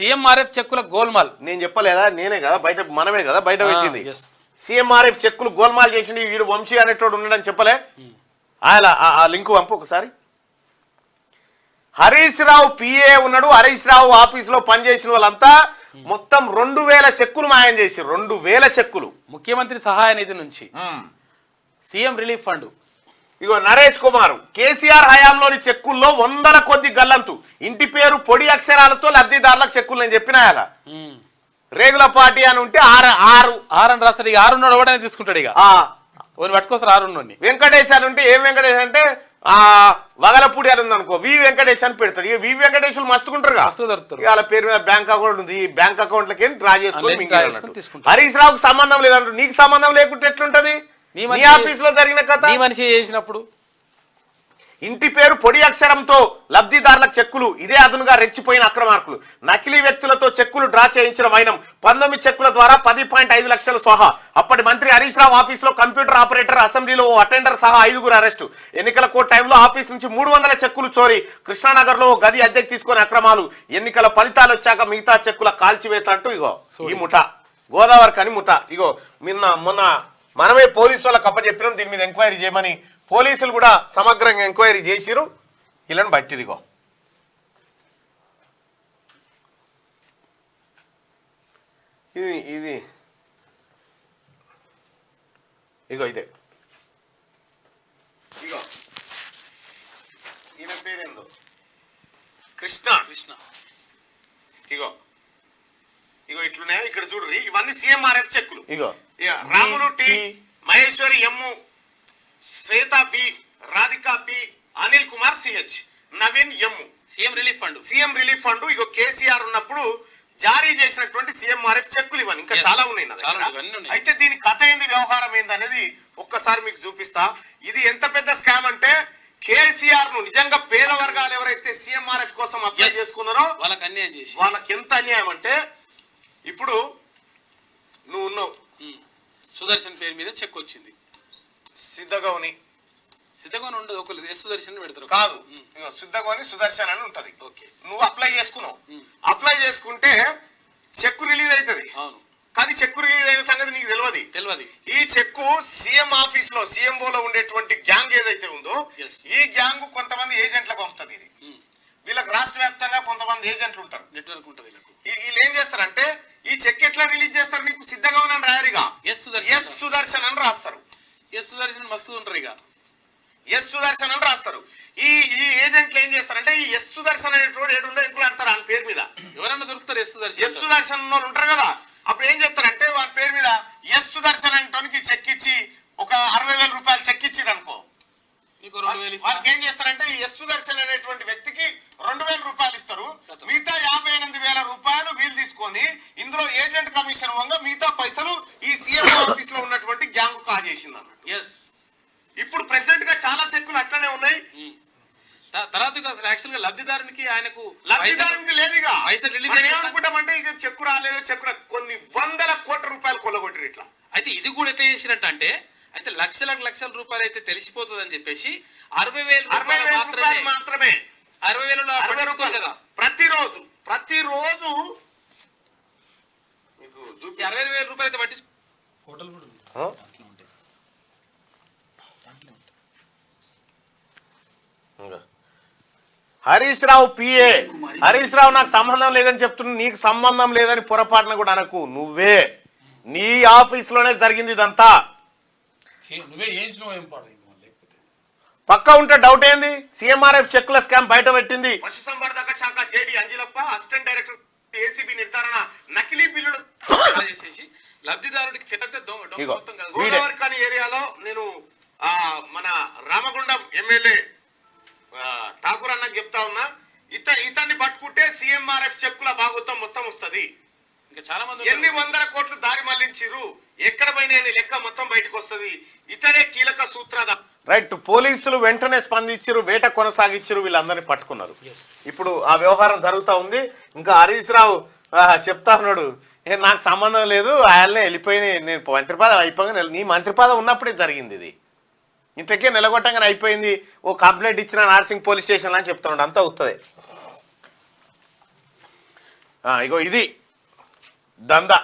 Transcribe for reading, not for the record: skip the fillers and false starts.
CMRF చెక్కుల గోల్మాల్. నేను చెప్పలేదా, నేనే కదా బయట, మనమే కదా బయట పెట్టింది. సీఎంఆర్ఎఫ్ చెక్కులు గోల్మాల్ చేసింది వీడు వంశీ అనేటోడు ఉన్నాడని చెప్పలే. ఆయన ఆ లింకు పంపు ఒకసారి. హరీష్ రావు పిఏ ఉన్నాడు, హరీష్ రావు ఆఫీసులో పనిచేసిన వాళ్ళంతా మొత్తం 2000 చెక్కులు మాయం చేసి 2000 చెక్కులు ముఖ్యమంత్రి సహాయ నిధి నుంచి, సీఎం రిలీఫ్ ఫండ్. ఇగో నరేష్ కుమార్ కేసీఆర్ హయాంలోని చెక్కుల్లో 100 కొద్ది గల్లంతు, ఇంటి పేరు పొడి అక్షరాలతో లబ్ధిదారులకు చెక్కులు. నేను చెప్పినా కదా రేగుల పార్టీ అని ఉంటే 6 అని రాస్తాడు. ఇక 6 ఉన్నాడు కూడా తీసుకుంటాడు. ఇక పట్టుకోసారు 6 ఉన్నోడిని. వెంకటేష్ అని ఉంటే ఏం వెంకటేష్ అంటే వగలపూడి అని ఉందనుకో వి వెంకటేష్ అని పెడతాడు. ఇక వి వెంకటేశ్వరులు మస్తుకుంటారు వాళ్ళ పేరు మీద బ్యాంక్ అకౌంట్ ఉంది, ఈ బ్యాంక్ అకౌంట్లకి డ్రా చేసుకొని హరీష్ రావుకు సంబంధం లేదంటారు. నీకు సంబంధం లేకుంటే ఎట్లుంటది? నీ ఆఫీస్ లో జరిగిన కథ మనిషి చేసినప్పుడు ఇంటి పేరు పొడి అక్షరంతో లబ్ధిదారులకు చెక్కులు, ఇదే అదునుగా రెచ్చిపోయిన అక్రమార్కులు. నకిలీ వ్యక్తులతో చెక్కులు డ్రా చేయించిన వైనం 19 చెక్కుల ద్వారా 10.5 లక్షలు సహా. అప్పటి మంత్రి హరీష్ రావు ఆఫీస్ లో కంప్యూటర్ ఆపరేటర్, అసెంబ్లీలో అటెండర్ సహా 5గురు అరెస్టు. ఎన్నికల కోడ్ టైంలో ఆఫీస్ నుంచి 300 చెక్కులు చోరీ. కృష్ణానగర్ లో గది అద్దెకు తీసుకుని అక్రమాలు. ఎన్నికల ఫలితాలు వచ్చాక మిగతా చెక్కుల కాల్చివేత అంటూ ఇగో ఈ ముఠ గోదావరి కని ముఠ. ఇగో మొన్న మనమే పోలీసు వాళ్ళకి అప్పచెప్పినాం, దీని మీద ఎంక్వైరీ చేయమని. పోలీసులు కూడా సమగ్రంగా ఎంక్వైరీ చేసిరు, వీళ్ళని బట్టిరిగో. ఇది ఇగో ఇదే ఇగో ఈయన పేరేందో కృష్ణ. ఇగో ఇగో ఇట్లున్నాయా ఇక్కడ చూడు. ఇవన్నీ సీఎంఆర్ఎఫ్ చెక్కులు. ఇగో Ramulu T, Maheshwari M, Shweta B, Radhika B, Anil Kumar CH, Naveen M. CM relief fund. ఇగో కేసీఆర్ ఉన్నప్పుడు జారీ చేసినటువంటి సీఎంఆర్ఎఫ్ చెక్కులు ఇవన్నీ. ఇంకా చాలా ఉన్నాయి. అయితే దీని కథ ఏంది, వ్యవహారం ఏంది అనేది ఒక్కసారి మీకు చూపిస్తా. ఇది ఎంత పెద్ద స్కామ్ అంటే కేసీఆర్ ను నిజంగా పేద వర్గాలు ఎవరైతే సీఎంఆర్ఎఫ్ కోసం అప్లై చేసుకున్నారో వాళ్ళకి ఎంత అన్యాయం అంటే, ఇప్పుడు నువ్వు ఉన్నావు, సుదర్శన్ పేరు మీద చెక్ వచ్చింది. సిద్ధగౌని ఉండదు, ఒక సుదర్శన్ పెడతారు కాదు, సిద్ధగౌని సుదర్శన్ అని ఉంటది. నువ్వు అప్లై చేసుకున్నావు, అప్లై చేసుకుంటే చెక్కు రిలీజ్ అవుతుంది. కానీ చెక్కు రిలీజ్ అయిన సంగతి నీకు తెలియదు. ఈ చెక్కు సీఎం ఆఫీస్ లో సీఎంఓలో ఉండేటువంటి గ్యాంగ్ ఏదైతే ఉందో ఈ గ్యాంగ్ కొంతమంది ఏజెంట్లకు పంపుతుంది. ఇది వీళ్ళకి రాష్ట్ర వ్యాప్తంగా కొంతమంది ఏజెంట్లు ఉంటారు, నెట్వర్క్ ఉంటుంది. వీళ్ళు ఏం చేస్తారంటే ఈ చెక్ ఎట్లా రిలీజ్ చేస్తారు, నీకు సిద్ధగౌని అని రాయరుగా, ఎస్ సుదర్శన్ అని రాస్తారు. ఎస్ సుదర్శన్ మస్తు ఉంటారు. ఇక ఎస్ సుదర్శన్ అని రాస్తారు. ఈ ఏజెంట్లు ఏం చేస్తారంటే ఈ ఎస్ సుదర్శన్ అనేటువంటి ఏడుండో ఎక్కువ అంటారు ఆయన పేరు మీద. ఎవరన్నా దొరుకుతారు ఎస్ సుదర్శన్ వాళ్ళు ఉంటారు కదా, అప్పుడు ఏం చేస్తారంటే వాళ్ళ పేరు మీద ఎస్ సుదర్శన్ అంటే చెక్ ఇచ్చి ఒక 60,000 రూపాయలు చెక్ ఇచ్చిరు అనుకో, వాళ్ళకి ఏం చేస్తారంటే ఈ ఎస్ సుదర్శన్ అనేటువంటి వ్యక్తికి 2,000 రూపాయలు ఇస్తారు. మిగతా 58,000 రూపాయలు వీళ్ళు తీసుకొని ఇందులో ఏజెంట్ కమిషన్ వంగా మిగతా పైసలు ఈ సీఎం ఆఫీస్ లో ఉన్నటువంటి గ్యాంగ్ కాజేసింది అన్నట్టు. ఇప్పుడు ప్రెసిడెంట్ గా చాలా చెక్కులు అట్లనే ఉన్నాయి. తర్వాత యాక్చువల్ గా లబ్ధిదారునికి లేదుగా ఏమనుకుంటామంటే ఇక చెక్కు రాలేదు, కొన్ని 100 కోట్ల రూపాయలు కొల్లగొట్టిరు ఇట్లా. అయితే ఇది కూడా ఎట్లా చేసినట్టు అంటే, అయితే లక్షల రూపాయలు అయితే తెలిసిపోతుంది అని చెప్పేసి 60,000 మాత్రమే 60,000 ప్రతిరోజు 60,000 రూపాయలు అయితే పట్టి హోటల్ కూడా హరీష్ రావు పిఏ, హరీష్ రావు నాకు సంబంధం లేదని చెప్తున్నా, నీకు సంబంధం లేదని పొరపాటున కూడా అనకు. నువ్వే నీ ఆఫీస్ లోనే జరిగింది ఇదంతా. పక్కా ఉంటే డౌట్ ఏంది? సీఎంఆర్ఎఫ్ చెక్కుల స్కామ్ బయట పెట్టింది పశుసంవర్ధక శాఖ JD Anjilappa, assistant director ACB నిర్ధారణ. నకిలీ బిల్లులు చేసేసి లబ్ధిదారుడికి గోదావరి ఖని ఏరియాలో నేను మన రామగుండం ఎమ్మెల్యే ఠాకూర్ అన్నకు చెప్తా ఉన్నా, ఇతన్ని పట్టుకుంటే సీఎంఆర్ఎఫ్ చెక్కుల భాగోతం మొత్తం వస్తుంది. చాలా మంది ఎన్ని 100 కోట్లు దారి మళ్లించిరు, ఎక్కడ పోయినా లెక్క మొత్తం బయటకు వస్తుంది. ఇతరే కీలక సూత్రధారి. రైట్, పోలీసులు వెంటనే స్పందించారు, వేట కొనసాగించారు, వీళ్ళందరినీ పట్టుకున్నారు. ఇప్పుడు ఆ వ్యవహారం జరుగుతూ ఉంది. ఇంకా హరీష్ రావు చెప్తా ఉన్నాడు, నాకు సంబంధం లేదు, ఆయననే వెళ్ళిపోయి నేను మంత్రి పదవి అయిపోగా, నీ మంత్రి పదవి ఉన్నప్పుడే జరిగింది ఇది, ఇంతకే నిలగొట్టంగానే అయిపోయింది, ఓ కంప్లైంట్ ఇచ్చిన నార్సింగ్ పోలీస్ స్టేషన్ అని చెప్తున్నాడు. అంతా అవుతుంది. ఇగో ఇది దందా